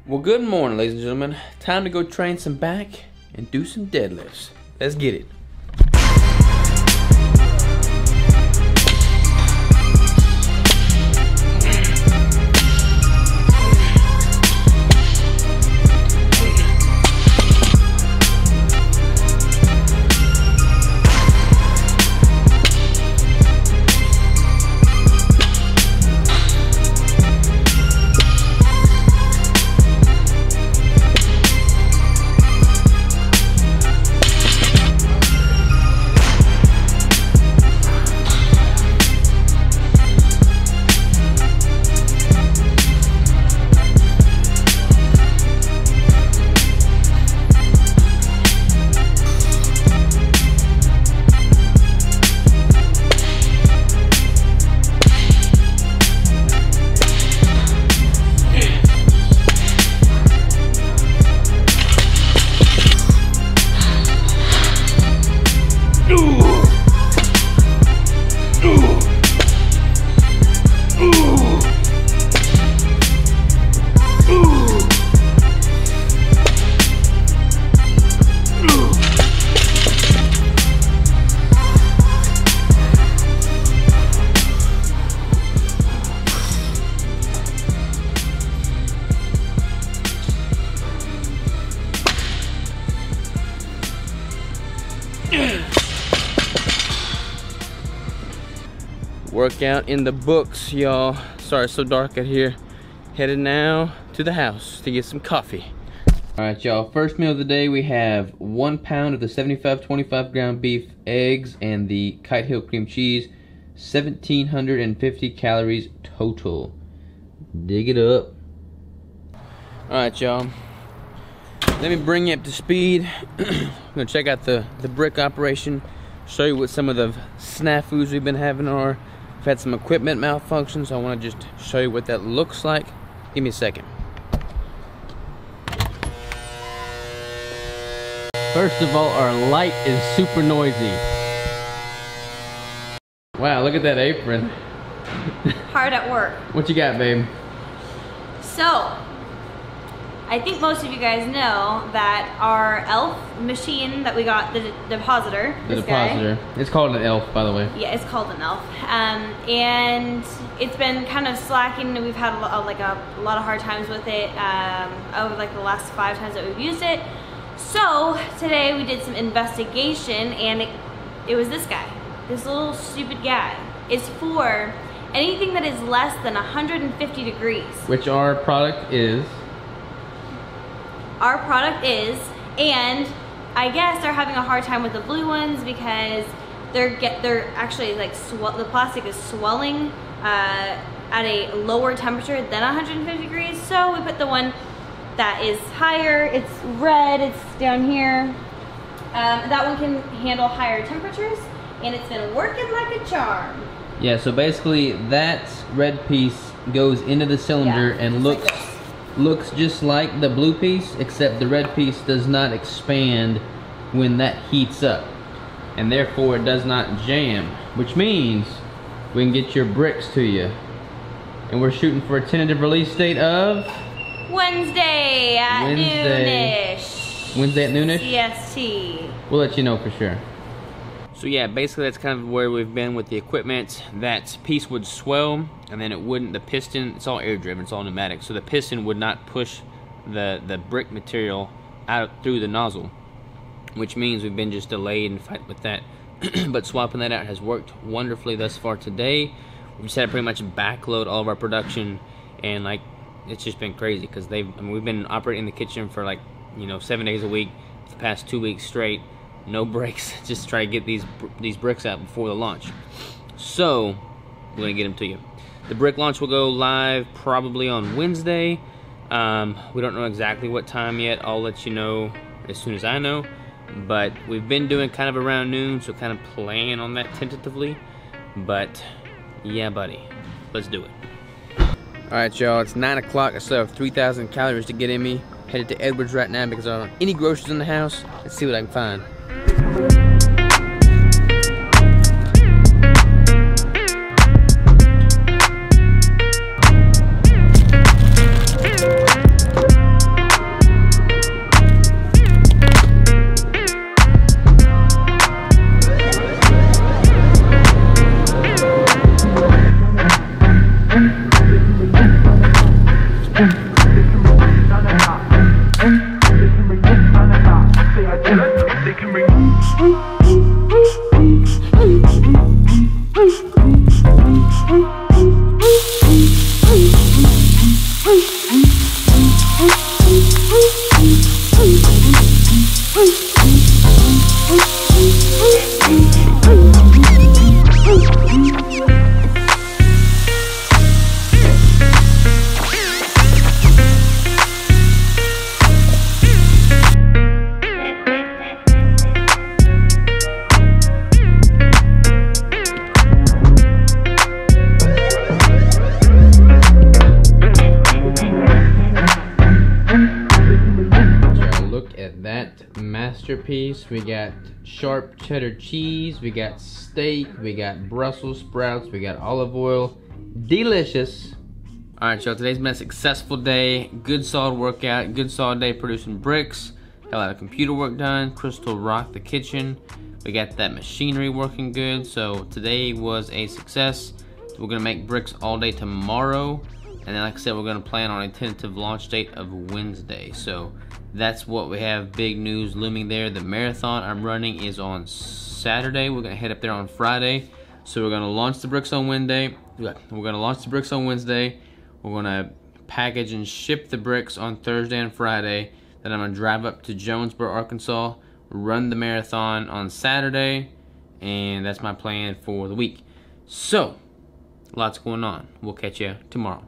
Well, good morning, ladies and gentlemen. Time to go train some back and do some deadlifts. Let's get it. Workout in the books, y'all. Sorry it's so dark out here. Headed now to the house to get some coffee. Alright, y'all, first meal of the day, we have 1 pound of the 75-25 ground beef, eggs, and the Kite Hill cream cheese. 1,750 calories total. Dig it up. Alright, y'all, let me bring you up to speed. I'm gonna check out the brick operation, show you what some of the snafus we've been having are. We've had some equipment malfunctions, so I want to just show you what that looks like. Give me a second. First of all, our light is super noisy. Wow, look at that apron. Hard at work. What you got, babe? So, I think most of you guys know that our ELF machine that we got, the depositor. The depositor. Guy, it's called an ELF, by the way. Yeah, it's called an ELF. And it's been kind of slacking. We've had a lot of hard times with it over like the last 5 times that we've used it. So today we did some investigation, and it was this guy, this little stupid guy. It's for anything that is less than 150 degrees. Which our product is. Our product is, and I guess they're having a hard time with the blue ones because they're actually like the plastic is swelling at a lower temperature than 150 degrees. So we put the one that is higher. It's red. It's down here. That one can handle higher temperatures, and it's been working like a charm. Yeah. So basically, that red piece goes into the cylinder and looks just like the blue piece, except the red piece does not expand when that heats up, and therefore it does not jam, which means we can get your bricks to you. And we're shooting for a tentative release date of Wednesday at noonish. Wednesday at noonish? CST. We'll let you know for sure. So yeah, basically that's kind of where we've been with the equipment. That piece would swell, and then it wouldn't, the piston, it's all air driven, it's all pneumatic, so the piston would not push the brick material out through the nozzle, which means we've been just delayed and fight with that. But swapping that out has worked wonderfully thus far today. We just had to pretty much backload all of our production, and like, it's just been crazy because we've been operating in the kitchen for like, 7 days a week for the past 2 weeks straight. No breaks, just try to get these bricks out before the launch. So we're gonna get them to you. The brick launch will go live probably on Wednesday. We don't know exactly what time yet. I'll let you know as soon as I know. But we've been doing kind of around noon, so kind of plan on that tentatively. But yeah, buddy, let's do it. All right, y'all, it's 9 o'clock. I still have 3,000 calories to get in me. Headed to Edwards right now because I don't have any groceries in the house. Let's see what I can find. masterpiece. We got sharp cheddar cheese, we got steak, we got Brussels sprouts, we got olive oil. Delicious. Alright, y'all, today's been a successful day. Good solid workout, good solid day producing bricks. Got a lot of computer work done. Crystal rocked the kitchen. We got that machinery working good. So today was a success. We're gonna make bricks all day tomorrow. And then like I said, we're gonna plan on a tentative launch date of Wednesday. So that's what we have, big news looming there. The marathon I'm running is on Saturday. We're gonna head up there on Friday. So we're gonna launch the bricks on Wednesday. We're gonna package and ship the bricks on Thursday and Friday. Then I'm gonna drive up to Jonesboro, Arkansas, run the marathon on Saturday, and that's my plan for the week. So, lots going on. We'll catch you tomorrow.